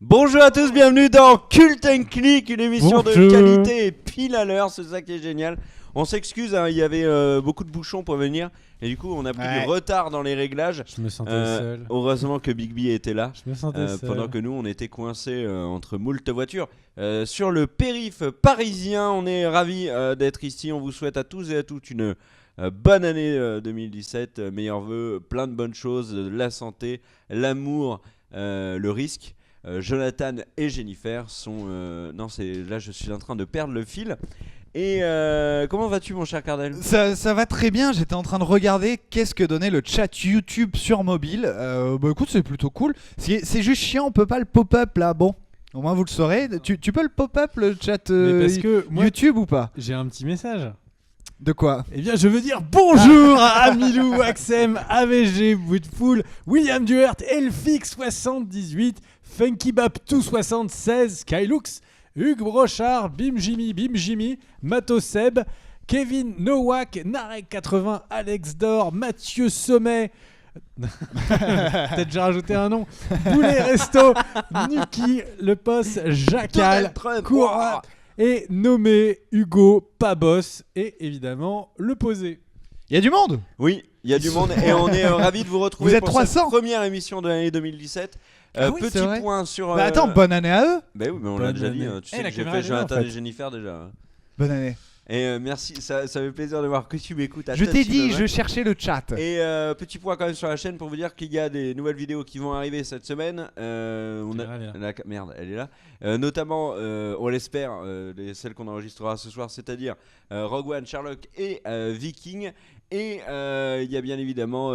Bonjour à tous, bienvenue dans Cult & Click, une émission de Bonjour. qualité et pile à l'heure, c'est ça qui est génial. On s'excuse, hein, il y avait beaucoup de bouchons pour venir et du coup on a pris du retard dans les réglages. Je me sentais seul. Heureusement que Big B était là. Je me sentais seul. Pendant que nous on était coincés entre moult voitures sur le périph' parisien. On est ravis d'être ici, on vous souhaite à tous et à toutes une bonne année 2017, meilleurs vœux, plein de bonnes choses, la santé, l'amour, le risque. Jonathan et Jennifer sont... Non, là je suis en train de perdre le fil. Et comment vas-tu mon cher Cardel ? Ça va très bien, j'étais en train de regarder qu'est-ce que donnait le chat YouTube sur mobile. Bah écoute, c'est plutôt cool. C'est juste chiant, on peut pas le pop-up là. Bon, au moins vous le saurez. Tu peux le pop-up le chat Mais parce que moi, YouTube ou pas ? j'ai un petit message. De quoi ? Eh bien, je veux dire bonjour à Amilou, Axem, AVG, Woodful, William Duert, Elfix78, Funky Bap 276, Skylux, Hugues Brochard, Bim Jimmy, Mato Seb, Kevin Nowak, Narek80, Alex Dor, Mathieu Sommet. Peut-être j'ai rajouté un nom. Boulet Resto, Nuki, Le Poste, Jacal, Coura et nommé Hugo Pabos et évidemment le posé. Il y a du monde ? Oui, il y a du monde et on est ravis de vous retrouver Vous êtes pour 300 cette première émission de l'année 2017. Ah oui, petit c'est vrai. point sur... Bah attends, bonne année à eux. Bah oui, mais on l'a Bonne déjà dit, année. hein. Tu sais La que j'ai caméra fait est là, Jonathan en fait. et Jennifer déjà. Bonne année. Et merci, ça fait plaisir de voir que tu m'écoutes. Je t'ai dit, je cherchais le chat. Et petit point quand même sur la chaîne pour vous dire qu'il y a des nouvelles vidéos qui vont arriver cette semaine. Merde, elle est là. Notamment, on l'espère, celles qu'on enregistrera ce soir, c'est-à-dire Rogue One, Sherlock et Viking. Et il y a bien évidemment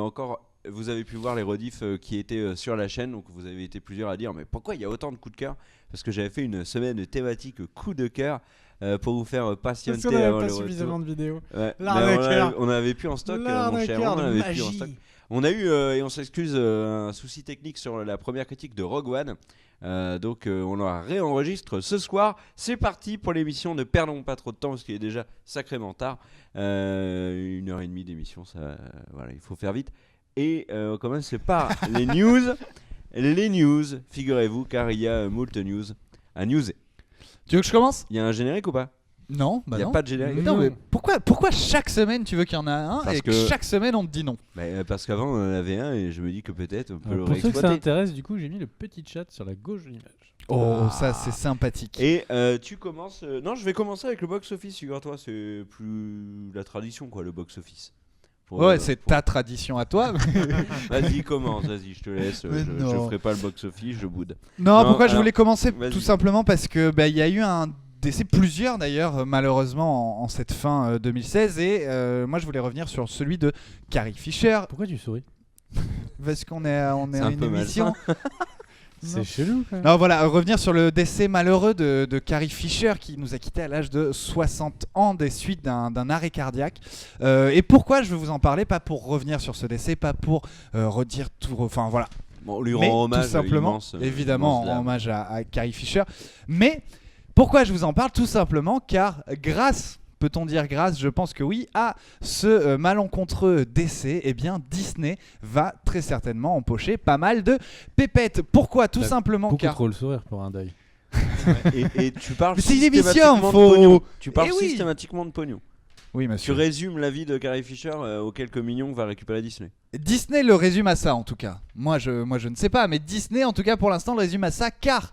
encore, vous avez pu voir les rediffs qui étaient sur la chaîne. Donc vous avez été plusieurs à dire, mais pourquoi il y a autant de coups de cœur ? Parce que j'avais fait une semaine thématique coup de cœur. Pour vous faire patienter Parce qu'on n'avait avant pas le suffisamment retour. de vidéos. Ouais. L'arnaqueur. On avait plus en stock, mon cher. L'arnaqueur On de avait plus en magie. stock. On a eu, et on s'excuse, un souci technique sur la première critique de Rogue One. Donc on la réenregistre ce soir. C'est parti pour l'émission. Ne perdons pas trop de temps parce qu'il est déjà sacrément tard. 1h30 d'émission, ça, voilà, il faut faire vite. Et on commence par les news. Les news, figurez-vous, car il y a moult news à newser. Tu veux que je commence ? Il y a un générique ou pas ? Non, bah Il n'y a non. pas de générique. Non, mais pourquoi chaque semaine tu veux qu'il y en a un Parce et que que- chaque semaine on te dit non ? Parce qu'avant on en avait un et je me dis que peut-être on peut le Pour ceux que ça réexploiter. intéresse, du coup, j'ai mis le petit chat sur la gauche de l'image. Oh, ça c'est sympathique. Et tu commences. Non, je vais commencer avec le box-office, figure-toi, c'est plus la tradition quoi, le box-office. Ouais, c'est ta tradition à toi. Vas-y, commence, vas-y, je te laisse. Mais Je non. ferai pas le box-office, je boude. Non, Non, pourquoi je alors, voulais commencer vas-y. tout simplement parce que il y a eu un décès, plusieurs d'ailleurs malheureusement en cette fin 2016 et moi je voulais revenir sur celui de Carrie Fisher Pourquoi tu souris ? parce qu'on est à C'est un une peu émission. C'est chelou quand même. Non, voilà, revenir sur le décès malheureux de Carrie Fisher qui nous a quitté à l'âge de 60 ans des suites d'un arrêt cardiaque. Et pourquoi je veux vous en parler ? Pas pour revenir sur ce décès, pas pour redire tout. Enfin voilà. Bon, on lui Mais rend hommage tout simplement, immense, évidemment immense en dame. hommage à Carrie Fisher. Mais pourquoi je vous en parle ? Tout simplement car grâce, peut-on dire grâce, je pense que oui, à ce malencontreux décès, eh bien Disney va très certainement empocher pas mal de pépettes. Pourquoi ? Tout T'as simplement Beaucoup car... trop le sourire pour un deuil. Et tu parles Mais c'est une systématiquement émission, de faut- pognon. Tu parles Eh oui. systématiquement de pognon. Oui, Tu monsieur. résumes la vie de Carrie Fisher aux quelques millions que va récupérer Disney. Disney le résume à ça en tout cas. Moi je ne sais pas, mais Disney en tout cas pour l'instant le résume à ça car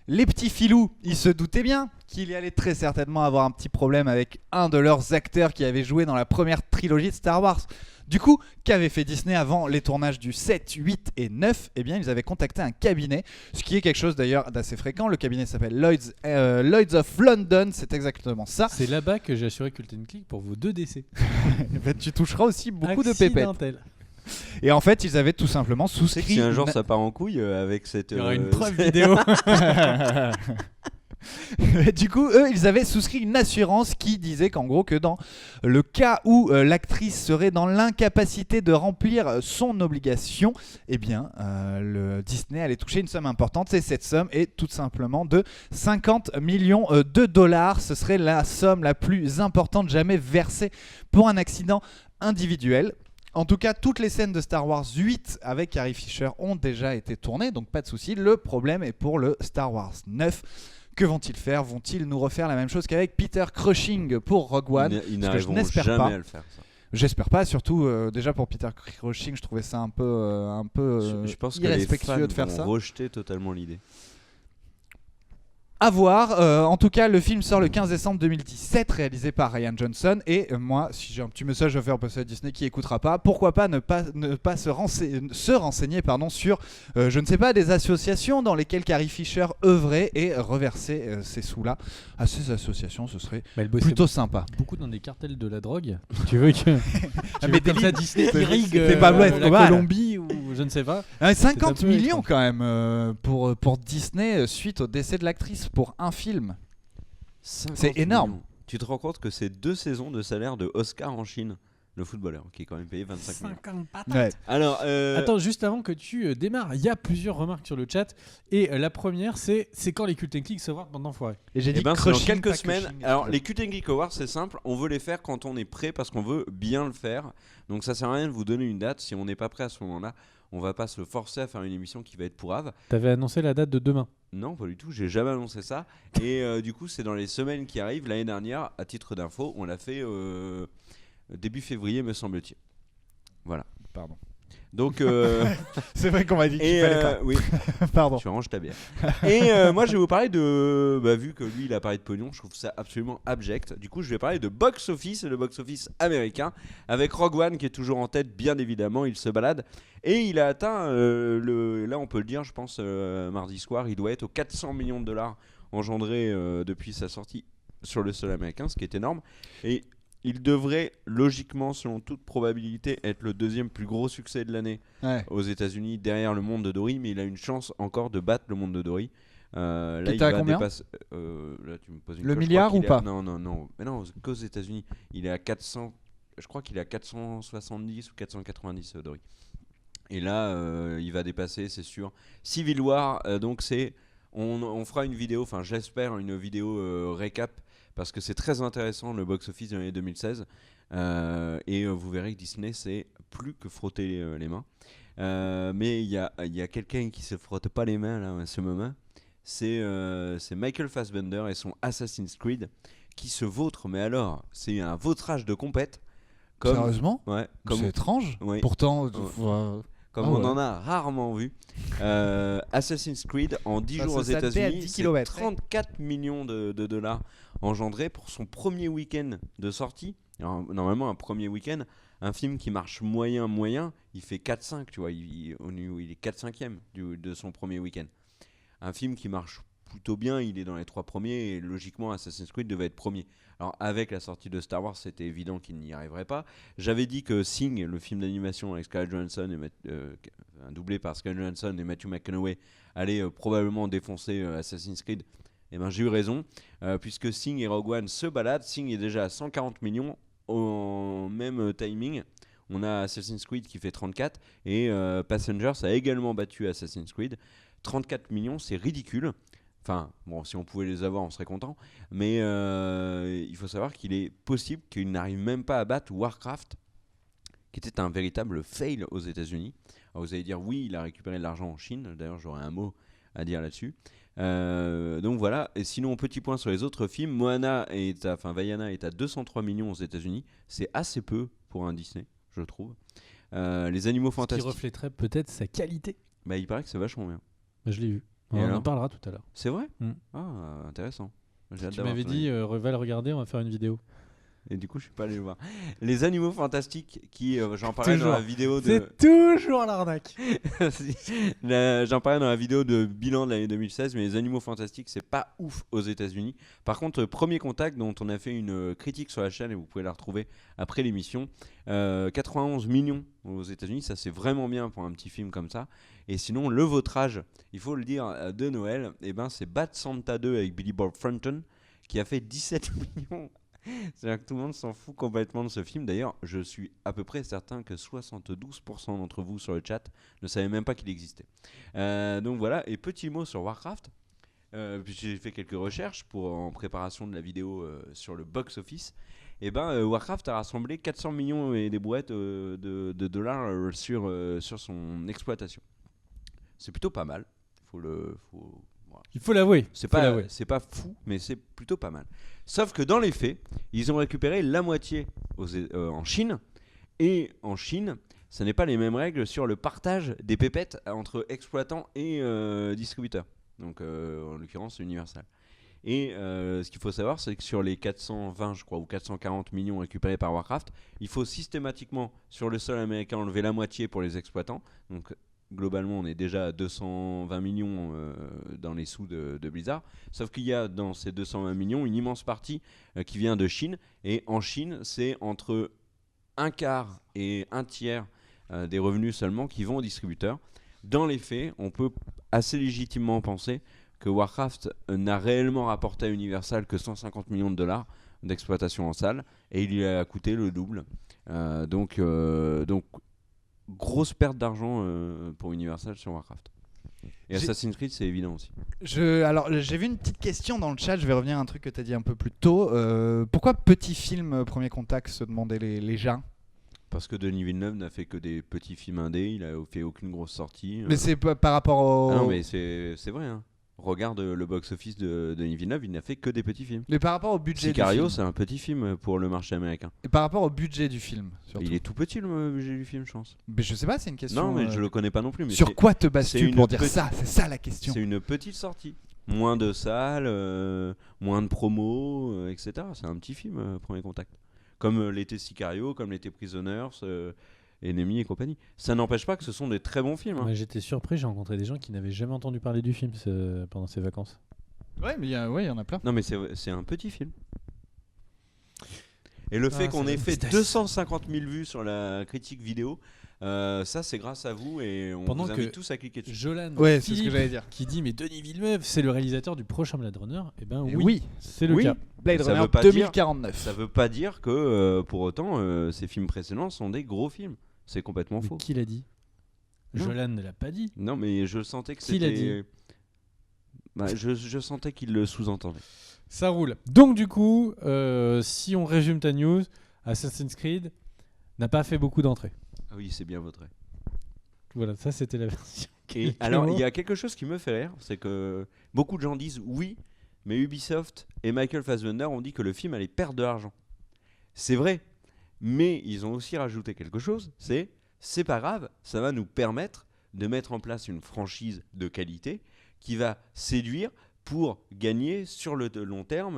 les petits filous, ils se doutaient bien qu'il y allait très certainement avoir un petit problème avec un de leurs acteurs qui avait joué dans la première trilogie de Star Wars. Du coup, qu'avait fait Disney avant les tournages du 7, 8 et 9 ? Eh bien, ils avaient contacté un cabinet, ce qui est quelque chose d'ailleurs d'assez fréquent. Le cabinet s'appelle Lloyd's of London, c'est exactement ça. C'est là-bas que j'ai assuré Cult & Click pour vos 2 décès. Eh ben, tu toucheras aussi beaucoup de pépettes. Accidentel. Et en fait, ils avaient tout simplement Tu sais que souscrit... si un jour ça part en couille avec cette. Il y aura une preuve vidéo. Du coup, eux, ils avaient souscrit une assurance qui disait qu'en gros, que dans le cas où l'actrice serait dans l'incapacité de remplir son obligation, eh bien, le Disney allait toucher une somme importante. Et cette somme est tout simplement de 50 millions de dollars. Ce serait la somme la plus importante jamais versée pour un accident individuel. En tout cas, toutes les scènes de Star Wars 8 avec Carrie Fisher ont déjà été tournées, donc pas de souci. Le problème est pour le Star Wars 9. Que vont-ils faire ? Vont-ils nous refaire la même chose qu'avec Peter Cushing pour Rogue One ? Ils Parce que je n'arriveront n'espère jamais pas. à le faire. Ça. J'espère pas, surtout déjà pour Peter Cushing, je trouvais ça un peu Je pense que irrespectueux les fans de faire vont ça. rejeter totalement l'idée. À voir. En tout cas, le film sort le 15 décembre 2017, réalisé par Rian Johnson. Et moi, si j'ai un petit message à faire passer à Disney qui écoutera pas, pourquoi pas ne pas se renseigner sur, je ne sais pas, des associations dans lesquelles Carrie Fisher œuvrait et reverser ces sous-là à ces associations. Ce serait plutôt sympa. Beaucoup dans des cartels de la drogue. Tu veux que mais comme ça Disney irrigue c'est Pablo la Escobar. Colombie ou je ne sais pas. 50 C'est un peu millions étrange. quand même pour Disney suite au décès de l'actrice pour un film. 50 C'est énorme. millions. Tu te rends compte que c'est 2 saisons de salaire de Oscar en Chine, le footballeur, qui est quand même payé 25 millions. 50 patates. Ouais. Alors, Attends, juste avant que tu démarres, il y a plusieurs remarques sur le chat. Et la première, c'est quand les Cult & Click se voient pendant Foiré. Et j'ai eh dit ben, c'est dans Cushing, quelques pas semaines. Cushing. Alors, les Cut & Geek Awards, c'est simple. On veut les faire quand on est prêt parce qu'on veut bien le faire. Donc, ça sert à rien de vous donner une date. Si on n'est pas prêt à ce moment-là, on va pas se forcer à faire une émission qui va être pourrave. T'avais annoncé la date de demain. Non, pas du tout. J'ai jamais annoncé ça. Et du coup, c'est dans les semaines qui arrivent. L'année dernière, à titre d'info, on l'a fait début février, me semble-t-il. Voilà. Pardon. Donc, C'est vrai qu'on m'a dit qu'il et fallait pas. oui, Pardon. tu ranges ta bière. Et moi, je vais vous parler de, vu que lui, il a parlé de pognon, je trouve ça absolument abject. Du coup, je vais parler de box office, le box office américain, avec Rogue One qui est toujours en tête, bien évidemment. Il se balade et il a atteint là, on peut le dire, je pense, mardi soir, il doit être aux 400 millions de dollars engendrés depuis sa sortie sur le sol américain, ce qui est énorme. Et il devrait logiquement, selon toute probabilité, être le deuxième plus gros succès de l'année aux États-Unis derrière Le Monde de Dory, mais il a une chance encore de battre Le Monde de Dory. Là, Qui il était à va combien dépasser. Là, tu me poses une Le colle, je milliard crois ou qu'il est à- pas Non. Mais non, qu'aux États-Unis, il est à 400. Je crois qu'il est à 470 ou 490 Dory. Et là, il va dépasser, c'est sûr. Civil War, donc c'est. On fera une vidéo, enfin j'espère une vidéo récap parce que c'est très intéressant le box-office de l'année 2016 et vous verrez que Disney c'est plus que frotter les mains. Mais il y a quelqu'un qui se frotte pas les mains là à ce moment. C'est Michael Fassbender et son Assassin's Creed qui se vautre, mais alors c'est un vautrage de compète. Sérieusement ? Ouais, C'est étrange. Oui. Pourtant, comme on en a rarement vu. Assassin's Creed en 10 Ça jours aux se saltait à États-Unis, 10 c'est kilomètres. 34 millions de dollars engendrés pour son premier week-end de sortie. Alors, normalement, un premier week-end, un film qui marche moyen, il fait 4-5, tu vois, il est 4-5e de son premier week-end. Un film qui marche plutôt bien, il est dans les 3 premiers et logiquement Assassin's Creed devait être premier. Alors avec la sortie de Star Wars, c'était évident qu'il n'y arriverait pas. J'avais dit que Sing, le film d'animation avec Scarlett Johansson, un doublé par Scarlett Johansson et Matthew McConaughey, allait probablement défoncer Assassin's Creed. Et ben j'ai eu raison, puisque Sing et Rogue One se baladent. Sing est déjà à 140 millions au même timing. On a Assassin's Creed qui fait 34 et Passengers a également battu Assassin's Creed. 34 millions, c'est ridicule. Enfin, bon, si on pouvait les avoir, on serait content. Mais il faut savoir qu'il est possible qu'il n'arrive même pas à battre Warcraft, qui était un véritable fail aux États-Unis. Alors vous allez dire, oui, il a récupéré de l'argent en Chine. D'ailleurs, j'aurais un mot à dire là-dessus. Donc voilà. Et sinon, petit point sur les autres films. Vaiana est à 203 millions aux États-Unis. C'est assez peu pour un Disney, je trouve. Les Animaux Ce qui Fantastiques. reflèterait peut-être sa qualité. Bah, il paraît que c'est vachement bien. Je l'ai vu. Et On alors en parlera tout à l'heure. C'est vrai ? Ah, Intéressant. J'ai hâte tu d'avoir m'avais ton dit, avis. va le regarder, on va faire une vidéo. Et du coup, je suis pas allé le voir. Les Animaux Fantastiques, qui j'en parlais dans Toujours. la vidéo de. C'est toujours l'arnaque. J'en parlais dans la vidéo de bilan de l'année 2016, mais les Animaux Fantastiques, c'est pas ouf aux États-Unis. Par contre, Premier Contact, dont on a fait une critique sur la chaîne et vous pouvez la retrouver après l'émission, 91 millions aux États-Unis, ça c'est vraiment bien pour un petit film comme ça. Et sinon, le vautrage, il faut le dire, de Noël, c'est Bad Santa 2 avec Billy Bob Thornton qui a fait 17 millions. C'est-à-dire que tout le monde s'en fout complètement de ce film. D'ailleurs, je suis à peu près certain que 72% d'entre vous sur le chat ne savaient même pas qu'il existait. Donc voilà, et petit mot sur Warcraft. J'ai fait quelques recherches en préparation de la vidéo sur le box-office. Et Warcraft a rassemblé 400 millions et des brouettes de dollars sur son exploitation. C'est plutôt pas mal. Il faut l'avouer. C'est pas fou, mais c'est plutôt pas mal. Sauf que dans les faits, ils ont récupéré la moitié en Chine. Et en Chine, ça n'est pas les mêmes règles sur le partage des pépettes entre exploitants et distributeurs. Donc en l'occurrence, c'est Universal. Et ce qu'il faut savoir, c'est que sur les 420, je crois, ou 440 millions récupérés par Warcraft, il faut systématiquement, sur le sol américain, enlever la moitié pour les exploitants. Donc globalement, on est déjà à 220 millions dans les sous de Blizzard. Sauf qu'il y a dans ces 220 millions une immense partie qui vient de Chine. Et en Chine, c'est entre un quart et un tiers des revenus seulement qui vont aux distributeurs. Dans les faits, on peut assez légitimement penser que Warcraft n'a réellement rapporté à Universal que 150 millions de dollars d'exploitation en salle. Et il lui a coûté le double. Donc grosse perte d'argent pour Universal sur Warcraft. Et Assassin's Creed, c'est évident aussi. Alors, j'ai vu une petite question dans le chat, je vais revenir à un truc que tu as dit un peu plus tôt. Pourquoi petit film Premier Contact, se demandaient les gens? Parce que Denis Villeneuve n'a fait que des petits films indés, il a fait aucune grosse sortie. Mais c'est par rapport au... Ah non, mais c'est vrai, hein. Regarde le box-office de Denis Villeneuve, il n'a fait que des petits films. Mais par rapport au budget Sicario, du film... c'est un petit film pour le marché américain. Et par rapport au budget du film, surtout. Il est tout petit le budget du film, je pense. Mais je sais pas, c'est une question... Non, mais je le connais pas non plus. Mais sur quoi te bases-tu pour dire ça? C'est ça la question. C'est une petite sortie. Moins de salles, moins de promos, etc. C'est un petit film, Premier Contact. Comme l'était Sicario, comme l'était Prisoners, Enemy et compagnie. Ça n'empêche pas que ce sont des très bons films. Hein. Ouais, j'étais surpris, j'ai rencontré des gens qui n'avaient jamais entendu parler du film pendant ces vacances. Ouais, mais il y en a plein. Non, mais c'est un petit film. Et le fait qu'on ait fait 250 000 vues sur la critique vidéo, ça c'est grâce à vous et on vous invite tous à cliquer dessus. Jolan, c'est ce que j'allais dire. Qui dit mais Denis Villeneuve, c'est le réalisateur du prochain Blade Runner. Eh ben oui, c'est le cas. Blade Runner 2049. Ça veut pas dire que pour autant ces films précédents sont des gros films. C'est complètement faux. Qui l'a dit? Jolan ne l'a pas dit. Non, mais je sentais que c'était... Qui l'a dit? Je sentais qu'il le sous-entendait. Ça roule. Donc du coup, si on résume ta news, Assassin's Creed n'a pas fait beaucoup d'entrées. Ah oui, c'est bien voté. Voilà, ça c'était la version. Et alors, il y a quelque chose qui me fait rire, c'est que beaucoup de gens disent oui, mais Ubisoft et Michael Fassbender ont dit que le film allait perdre de l'argent. C'est vrai, mais ils ont aussi rajouté quelque chose, c'est pas grave, ça va nous permettre de mettre en place une franchise de qualité qui va séduire pour gagner sur le long terme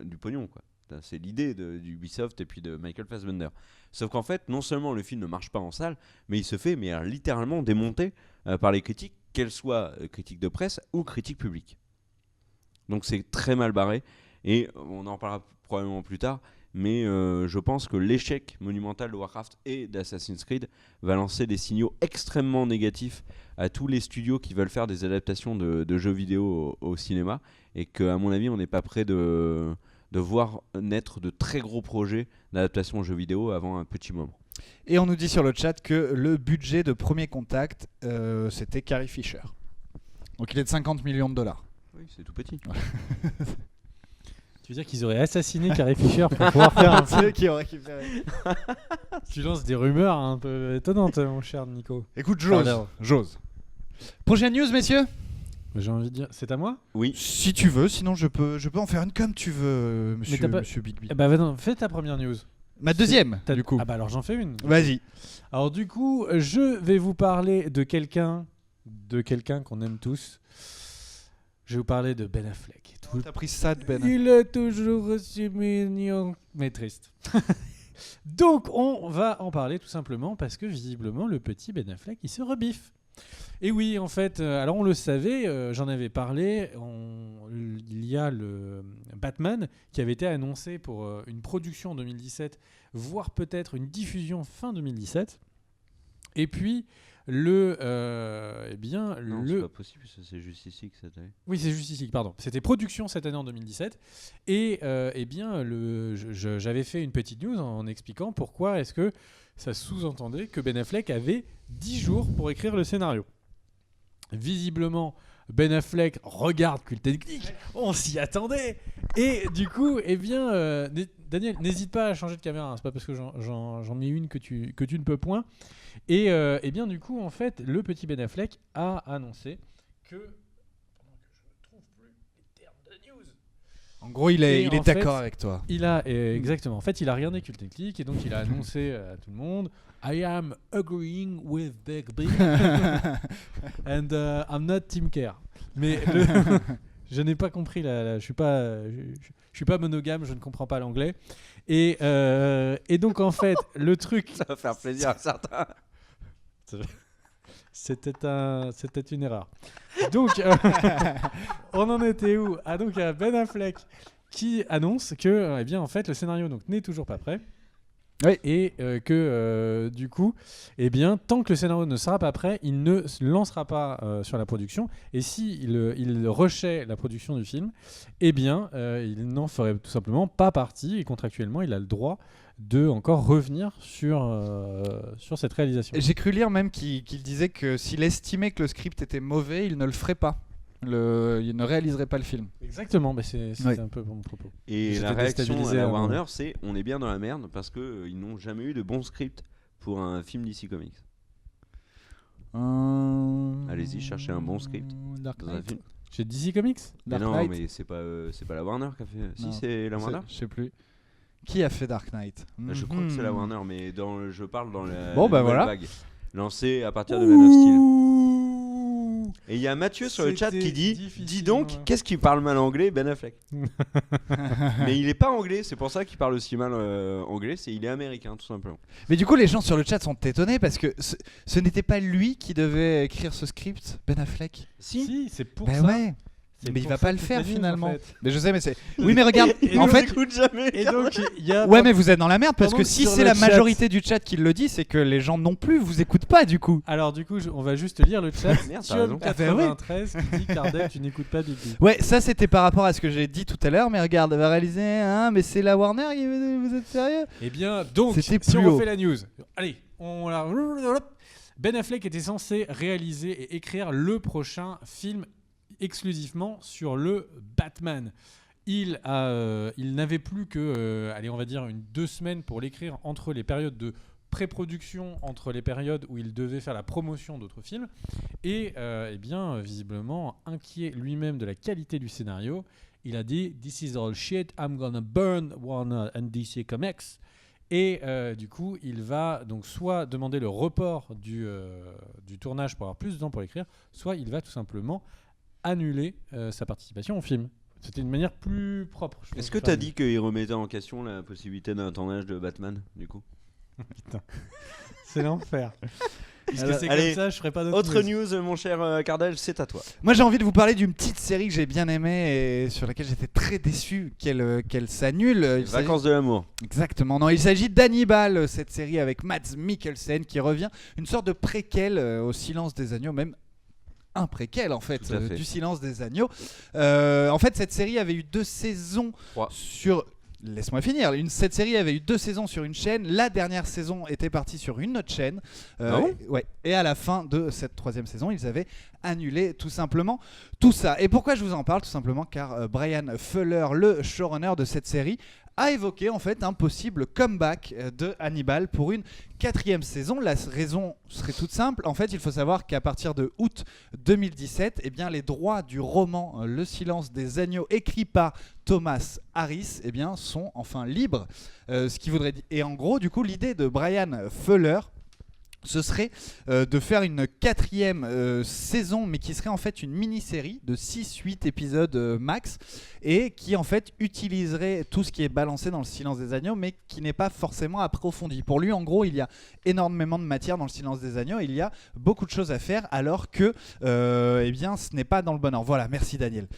du pognon, quoi. C'est l'idée d'Ubisoft et puis de Michael Fassbender. Sauf qu'en fait, non seulement le film ne marche pas en salle, mais il se fait littéralement démonter par les critiques, qu'elles soient critiques de presse ou critiques publiques. Donc c'est très mal barré, et on en parlera probablement plus tard, mais je pense que l'échec monumental de Warcraft et d'Assassin's Creed va lancer des signaux extrêmement négatifs à tous les studios qui veulent faire des adaptations de jeux vidéo au cinéma, et qu'à mon avis, on n'est pas près de voir naître de très gros projets d'adaptation aux jeux vidéo avant un petit moment. Et on nous dit sur le chat que le budget de Premier Contact, c'était Carrie Fisher. Donc il est de 50 millions de dollars. Oui, c'est tout petit. Tu veux dire qu'ils auraient assassiné Carrie Fisher pour pouvoir faire un film qui aurait récupéré. Tu lances des rumeurs un peu étonnantes, mon cher Nico. Écoute, j'ose. Prochaine news, messieurs. J'ai envie de dire, c'est à moi? Oui. Si tu veux, sinon je peux en faire une comme tu veux, monsieur Big B. Bah non, fais ta première news. Ma deuxième, du coup. Ah bah alors j'en fais une. Vas-y. Alors du coup, je vais vous parler de quelqu'un qu'on aime tous. Je vais vous parler de Ben Affleck. T'as pris ça de Ben. Il est toujours aussi mignon, mais triste. Donc on va en parler tout simplement parce que visiblement le petit Ben Affleck il se rebiffe. Et oui, en fait, alors on le savait, j'en avais parlé, il y a le Batman qui avait été annoncé pour une production en 2017, voire peut-être une diffusion fin 2017. Et puis, non, c'est pas possible, c'est juste ici que cette année. Oui, c'est juste ici, pardon. C'était production cette année en 2017. Et j'avais fait une petite news en expliquant pourquoi est-ce que ça sous-entendait que Ben Affleck avait 10 jours pour écrire le scénario. Visiblement, Ben Affleck regarde Cult and Click, on s'y attendait. Et du coup, eh bien, Daniel, n'hésite pas à changer de caméra, hein, c'est pas parce que j'en mets une que tu ne peux point. Et eh bien, du coup, en fait, le petit Ben Affleck a annoncé que... En gros, il est d'accord avec toi. Il a exactement. En fait, il a regardé Cult and Click et donc il a annoncé à tout le monde I am agreeing with Big B and I'm not Tim Kerr. Mais je n'ai pas compris je suis pas monogame, je ne comprends pas l'anglais. Et donc en fait, le truc ça va faire plaisir à certains. C'était une erreur. Donc, on en était où ? Donc, Ben Affleck qui annonce que, eh bien, en fait, le scénario n'est toujours pas prêt. Oui. Et que, du coup, eh bien, tant que le scénario ne sera pas prêt, il ne se lancera pas sur la production. Et il rejet la production du film, eh bien, il n'en ferait tout simplement pas partie. Et contractuellement, il a le droit de encore revenir sur cette réalisation. J'ai cru lire même qu'il disait que s'il estimait que le script était mauvais, il ne le ferait pas. Il ne réaliserait pas le film. Exactement, mais c'est un peu mon propos. Et la réaction à la Warner, c'est on est bien dans la merde parce qu'ils n'ont jamais eu de bon script pour un film DC Comics. Allez-y, cherchez un bon script Dark dans un Knight. film. Chez DC Comics ? Mais non, mais c'est pas la Warner qui a fait. Non. Si, c'est la Warner. Je sais plus. Qui a fait Dark Knight ? Je crois que c'est la Warner, mais je parle dans la nouvelle voilà. Vague lancée à partir de Man of Steel. Et il y a Mathieu sur le chat qui dit dis donc, qu'est-ce qu'il parle mal anglais, Ben Affleck. Mais il est pas anglais, c'est pour ça qu'il parle aussi mal anglais, il est américain tout simplement. Mais du coup, les gens sur le chat sont étonnés parce que ce n'était pas lui qui devait écrire ce script, Ben Affleck. Si, c'est pour ça. Ouais. Mais il va pas le faire finalement. En fait. Mais je sais, mais c'est. Oui, mais regarde. En fait. Jamais. Et donc, ouais, mais vous êtes dans la merde parce que si c'est la majorité du chat qui le dit, c'est que les gens non plus vous écoutent pas du coup. Alors du coup, on va juste lire le chat. Merde, 93 qui dit Kardec, tu n'écoutes pas Big B. Ouais, ça c'était par rapport à ce que j'ai dit tout à l'heure. Mais regarde, elle va réaliser. Hein, mais c'est la Warner. Vous êtes sérieux ? Eh bien, donc, si on refait la news. Allez, Ben Affleck était censé réaliser et écrire le prochain film exclusivement sur le Batman. Il n'avait plus que, on va dire 2 semaines pour l'écrire entre les périodes de pré-production, entre les périodes où il devait faire la promotion d'autres films. Et eh bien, visiblement, inquiet lui-même de la qualité du scénario, il a dit « This is all shit, I'm gonna burn Warner and DC Comics ». Et du coup, il va donc soit demander le report du tournage pour avoir plus de temps pour l'écrire, soit il va tout simplement annuler sa participation au film. C'était une manière plus propre. Est-ce que tu as dit qu'il remettait en question la possibilité d'un tournage de Batman, du coup ? Putain, c'est l'enfer. Puisque c'est allez, comme ça, je ferai pas d'autres autre news, mon cher Cardel, c'est à toi. Moi, j'ai envie de vous parler d'une petite série que j'ai bien aimée et sur laquelle j'étais très déçu qu'elle s'annule. Vacances de l'amour. Exactement. Non, il s'agit d'Hannibal, cette série avec Mads Mikkelsen qui revient, une sorte de préquel au Silence des Agneaux, même un préquel en fait, du Silence des Agneaux. En fait, cette série avait eu 2 saisons sur... Laisse-moi finir. Cette série avait eu 2 saisons sur une chaîne. La dernière saison était partie sur une autre chaîne. Ouais. Et à la fin de cette 3e saison, ils avaient annulé tout simplement tout ça. Et pourquoi je vous en parle ? Tout simplement car Brian Fuller, le showrunner de cette série, a évoqué en fait un possible comeback de Hannibal pour une 4e saison. La raison serait toute simple. En fait, il faut savoir qu'à partir de août 2017, eh bien, les droits du roman Le Silence des Agneaux, écrit par Thomas Harris, eh bien, sont enfin libres. Ce qui voudrait dire... Et en gros, du coup, l'idée de Brian Fuller, ce serait de faire une 4e saison, mais qui serait en fait une mini-série de 6-8 épisodes max, et qui en fait utiliserait tout ce qui est balancé dans le Silence des Agneaux, mais qui n'est pas forcément approfondi. Pour lui, en gros, il y a énormément de matière dans le Silence des Agneaux, il y a beaucoup de choses à faire, alors que eh bien, ce n'est pas dans le bon ordre. Voilà, merci Daniel.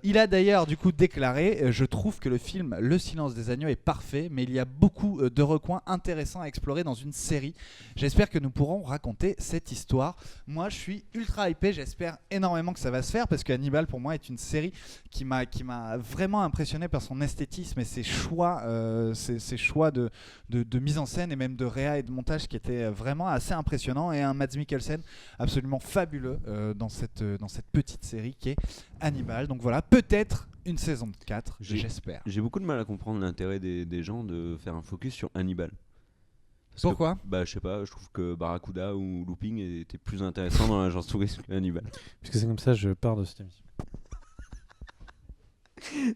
Il a d'ailleurs du coup déclaré je trouve que le film Le Silence des Agneaux est parfait, mais il y a beaucoup de recoins intéressants à explorer dans une série. J'espère j'espère que nous pourrons raconter cette histoire. Moi, je suis ultra hypé. J'espère énormément que ça va se faire parce que Hannibal, pour moi, est une série qui m'a vraiment impressionné par son esthétisme et ses choix de mise en scène et même de réa et de montage qui étaient vraiment assez impressionnants, et un Mads Mikkelsen absolument fabuleux dans cette petite série qui est Hannibal. Donc voilà, peut-être une saison 4, j'espère. J'ai beaucoup de mal à comprendre l'intérêt des gens de faire un focus sur Hannibal. Pourquoi ? Je sais pas, je trouve que Barracuda ou Looping étaient plus intéressants dans l'agence touriste que Hannibal. Parce que c'est comme ça je pars de cette émission.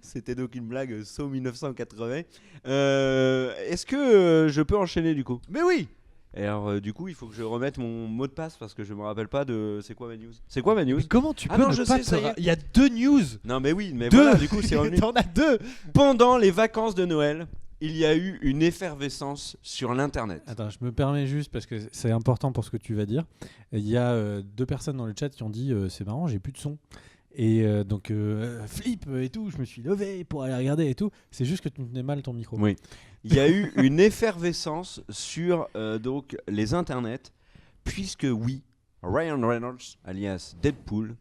C'était donc une blague saut 1980. Est-ce que je peux enchaîner du coup ? Mais oui. Et alors du coup il faut que je remette mon mot de passe parce que je me rappelle pas de c'est quoi ma news. C'est quoi ma news ? Mais comment tu peux non, ne je pas sais, ça y est. Il y a 2 news. Non mais oui, mais Deux. voilà, du coup c'est revenu. T'en as 2. Pendant les vacances de Noël, il y a eu une effervescence sur l'internet. Attends, je me permets juste parce que c'est important pour ce que tu vas dire. Il y a 2 personnes dans le chat qui ont dit c'est marrant, j'ai plus de son. Et donc flip et tout, je me suis levé pour aller regarder et tout. C'est juste que tu tenais mal ton micro. Oui. Il y a eu une effervescence sur donc les internets puisque oui, Ryan Reynolds alias Deadpool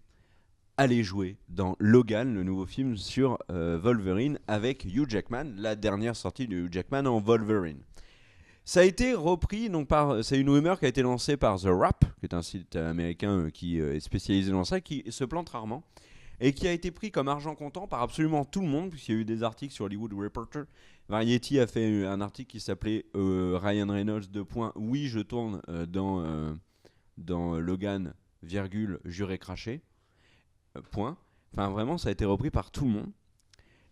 allait jouer dans Logan, le nouveau film sur Wolverine avec Hugh Jackman, la dernière sortie de Hugh Jackman en Wolverine. Ça a été repris, c'est une rumeur qui a été lancée par The Wrap, qui est un site américain qui est spécialisé dans ça, qui se plante rarement, et qui a été pris comme argent comptant par absolument tout le monde, puisqu'il y a eu des articles sur Hollywood Reporter. Variety a fait un article qui s'appelait Ryan Reynolds : oui, je tourne dans Logan, juré craché. Point. Enfin, vraiment, ça a été repris par tout le monde,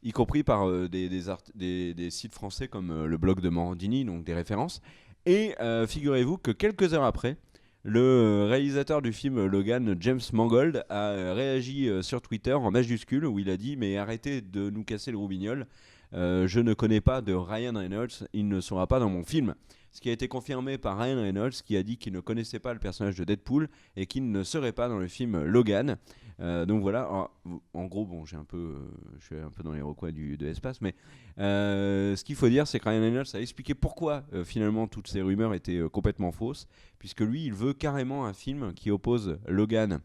y compris par des sites français comme le blog de Morandini, donc des références. Et figurez-vous que quelques heures après, le réalisateur du film Logan, James Mangold, a réagi sur Twitter en majuscule où il a dit « Mais arrêtez de nous casser le roubignoles, je ne connais pas de Ryan Reynolds, il ne sera pas dans mon film ». Ce qui a été confirmé par Ryan Reynolds qui a dit qu'il ne connaissait pas le personnage de Deadpool et qu'il ne serait pas dans le film Logan. Donc voilà, alors, en gros, bon, je suis un peu dans les recoins de l'espace, mais ce qu'il faut dire, c'est que Ryan Reynolds a expliqué pourquoi finalement toutes ces rumeurs étaient complètement fausses, puisque lui, il veut carrément un film qui oppose Logan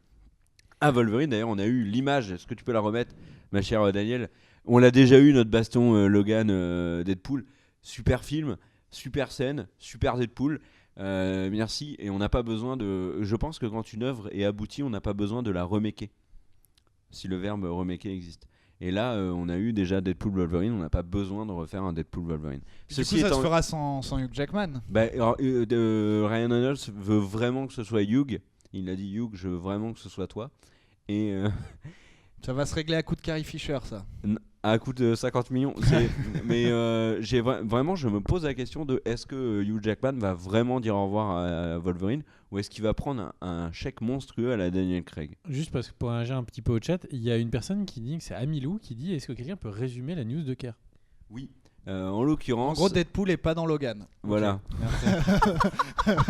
à Wolverine. D'ailleurs, on a eu l'image, est-ce que tu peux la remettre, ma chère Daniel ? On l'a déjà eu, notre baston Logan-Deadpool. Super film, super scène, super Deadpool. Merci. Et on n'a pas besoin de... Je pense que quand une œuvre est aboutie, on n'a pas besoin de la remaker. Si le verbe remaker existe. Et là, on a eu déjà Deadpool Wolverine, on n'a pas besoin de refaire un Deadpool Wolverine. Du coup, ça se fera sans Hugh Jackman. Ryan Reynolds veut vraiment que ce soit Hugh. Il a dit Hugh, je veux vraiment que ce soit toi. Et ça va se régler à coup de Carrie Fisher, ça. À coup de 50 millions. Mais vraiment, je me pose la question de est-ce que Hugh Jackman va vraiment dire au revoir à Wolverine ou est-ce qu'il va prendre un chèque monstrueux à la Daniel Craig ? Juste parce que pour réagir un petit peu au chat, il y a une personne qui dit que c'est Amilou qui dit est-ce que quelqu'un peut résumer la news de Kerr ? Oui. En l'occurrence. En gros, Deadpool est pas dans Logan. Voilà. Okay.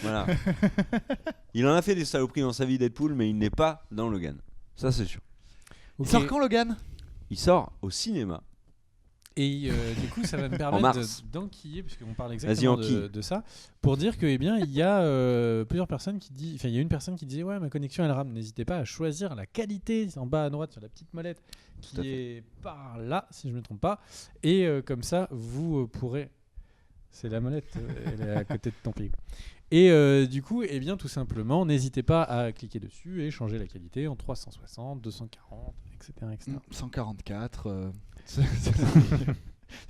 Voilà. Il en a fait des saloperies dans sa vie, Deadpool, mais il n'est pas dans Logan. Ça, c'est sûr. Il sort quand, Logan ? Il sort au cinéma. Et du coup, ça va me permettre d'enquiller, puisqu'on parle exactement de ça, pour dire que, il y a plusieurs personnes qui disent, enfin, il y a une personne qui disait, ouais, ma connexion elle rame. N'hésitez pas à choisir la qualité en bas à droite sur la petite molette qui est par là, si je ne me trompe pas. Et comme ça, vous pourrez. C'est la molette, elle est à côté de ton frigo. Et du coup, tout simplement, n'hésitez pas à cliquer dessus et changer la qualité en 360, 240, etc. 144. C'est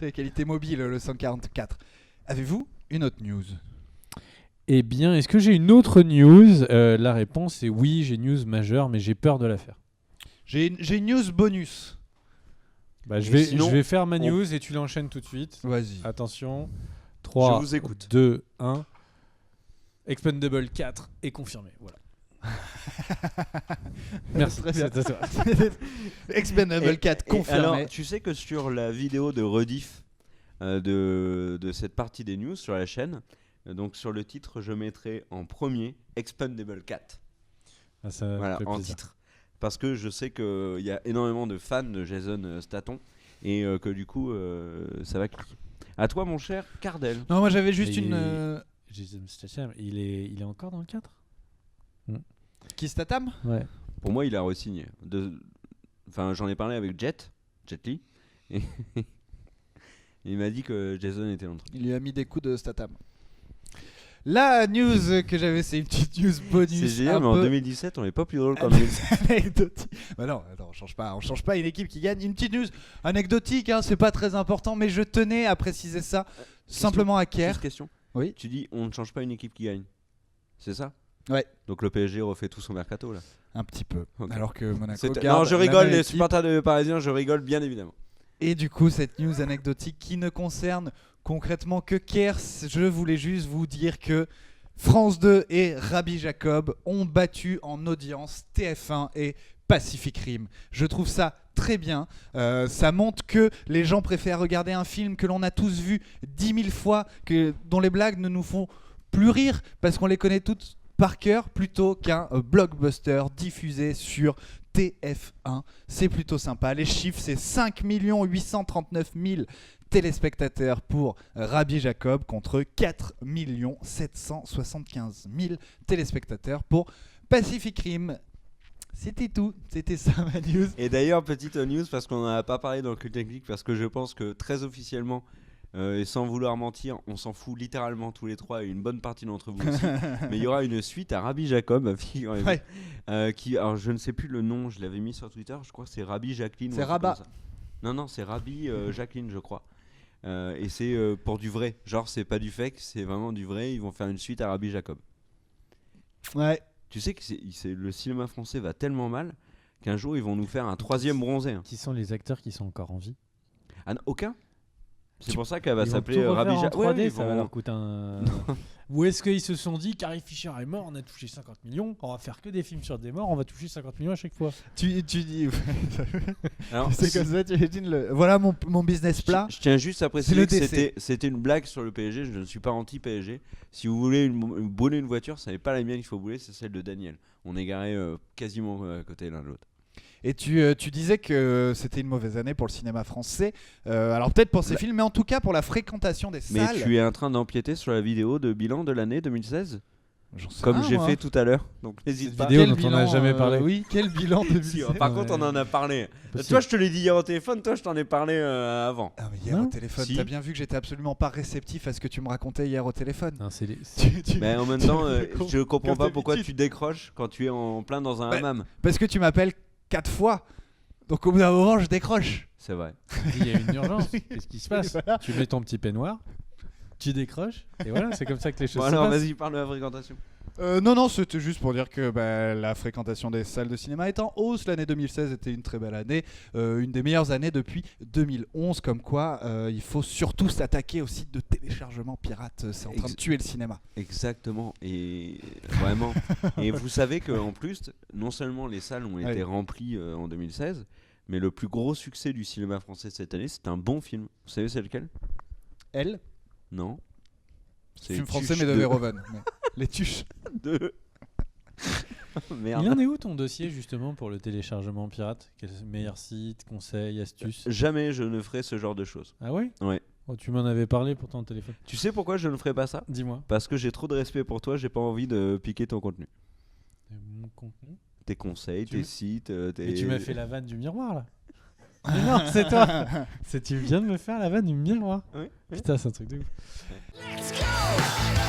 la qualité mobile, le 144. Avez-vous une autre news ? Eh bien, est-ce que j'ai une autre news ? La réponse est oui, j'ai une news majeure, mais j'ai peur de la faire. J'ai une news bonus. Je vais faire ma news et tu l'enchaînes tout de suite. Vas-y. Attention. 3, je vous écoute. 2, 1. Expendable 4 est confirmé. Voilà. Merci. Très bien. C'est à toi. Expendable 4 confirmé. Alors, tu sais que sur la vidéo de rediff de cette partie des news sur la chaîne, donc sur le titre, je mettrai en premier Expendable 4. Voilà, en titre. Parce que je sais qu'il y a énormément de fans de Jason Statham et que du coup, ça va cliquer. À toi, mon cher Cardel. Non, moi j'avais juste une. Jason Statham, il est encore dans le 4 ? Qui Statham ? Ouais. Pour moi, il a re-signé. Enfin, j'en ai parlé avec Jet Li. Et il m'a dit que Jason était dans le truc. Il lui a mis des coups de Statham. La news que j'avais, c'est une petite news bonus. C'est génial, mais en 2017, on n'est pas plus drôle comme anecdotique. Bah non, on change pas une équipe qui gagne. Une petite news anecdotique, hein, c'est pas très important, mais je tenais à préciser ça simplement à Kerr. Question. Oui. Tu dis, on ne change pas une équipe qui gagne. C'est ça ? Ouais. Donc le PSG refait tout son mercato là. Un petit peu. Okay. Alors que Monaco garde non, je rigole, les équipe. supporters de Parisiens, je rigole bien évidemment. Et du coup, cette news anecdotique qui ne concerne concrètement que Kers, je voulais juste vous dire que France 2 et Rabbi Jacob ont battu en audience TF1 et Pacific Rim. Je trouve ça très bien. Ça montre que les gens préfèrent regarder un film que l'on a tous vu 10 000 fois, dont les blagues ne nous font plus rire parce qu'on les connaît toutes par cœur, plutôt qu'un blockbuster diffusé sur TF1. C'est plutôt sympa. Les chiffres, c'est 5 839 000 téléspectateurs pour Rabbi Jacob contre 4 775 000 téléspectateurs pour Pacific Rim. C'était tout, c'était ça ma news. Et d'ailleurs, petite news, parce qu'on n'en a pas parlé dans le Cult Technique, parce que je pense que très officiellement, et sans vouloir mentir, on s'en fout littéralement tous les trois et une bonne partie d'entre vous aussi. Mais il y aura une suite à Rabbi Jacob, figurez-vous, qui, alors je ne sais plus le nom, je l'avais mis sur Twitter, je crois que c'est Rabbi Jacqueline. C'est Rabat. Non, c'est Rabbi Jacqueline, je crois. Et c'est pour du vrai, genre c'est pas du fake, c'est vraiment du vrai. Ils vont faire une suite à Rabbi Jacob. Ouais. Tu sais que le cinéma français va tellement mal qu'un jour ils vont nous faire un troisième bronzé. Qui sont les acteurs qui sont encore en vie ? Ah, aucun. C'est pour ça qu'elle va Ils s'appeler vont tout refaire Rabbi en 3D, Jacob. ça va leur coûter un... Ou est-ce qu'ils se sont dit Carrie Fisher est mort, on a touché 50 millions, on va faire que des films sur des morts, on va toucher 50 millions à chaque fois. Tu dis... Alors, c'est comme ça, tu imagines Voilà mon business plat. Je tiens juste à préciser que décès. c'était une blague sur le PSG, je ne suis pas anti-PSG. Si vous voulez bouler une voiture, ce n'est pas la mienne qu'il faut bouler, c'est celle de Daniel. On est garé quasiment à côté l'un de l'autre. Et tu disais que c'était une mauvaise année pour le cinéma français. Alors peut-être pour ces films, mais en tout cas pour la fréquentation des salles. Mais tu es en train d'empiéter sur la vidéo de bilan de l'année 2016 comme rien, j'ai moi. fait tout à l'heure. Donc n'hésite pas. Vidéo dont on n'a jamais parlé. Oui, quel bilan 2016 Par contre, on en a parlé. Possible. Toi, je te l'ai dit hier au téléphone, toi, je t'en ai parlé avant. Ah mais hier Non. au téléphone, Si. t'as bien vu que j'étais absolument pas réceptif à ce que tu me racontais hier au téléphone. Non, c'est les... Mais en même temps, je comprends comme pas pourquoi d'habitude. tu décroches quand tu es en plein dans un hammam. Parce que tu m'appelles 4 fois. Donc au bout d'un moment, je décroche. C'est vrai. Il y a une urgence. Qu'est-ce qui se passe ? Voilà. Tu mets ton petit peignoir, tu décroches, et voilà, c'est comme ça que les choses Bon, se alors, passent. vas-y, parle de la fréquentation. Non, c'était juste pour dire que la fréquentation des salles de cinéma est en hausse. L'année 2016 était une très belle année, une des meilleures années depuis 2011. Comme quoi, il faut surtout s'attaquer aux sites de téléchargement pirates. C'est en train de tuer le cinéma. Exactement, et vraiment. Et vous savez qu'en plus, non seulement les salles ont été remplies en 2016, mais le plus gros succès du cinéma français cette année, c'est un bon film. Vous savez c'est lequel ? Elle Non. C'est film français Tuche mais de 2. Verhoeven. Mais les tuches. 2. Merde. Il en est où ton dossier justement pour le téléchargement pirate ? Quel meilleur site, conseils, astuces ? Jamais je ne ferai ce genre de choses. Ah ouais ? Ouais. Oh, tu m'en avais parlé pour ton téléphone. Tu sais pourquoi je ne ferai pas ça ? Dis-moi. Parce que j'ai trop de respect pour toi, j'ai pas envie de piquer ton contenu. Mon contenu ? Tes conseils, tes sites, tes... Mais tu m'as fait la vanne du miroir là. Mais non, c'est toi. Tu viens de me faire la vanne du miroir. Oui. Putain, c'est un truc de ouf. Let's go!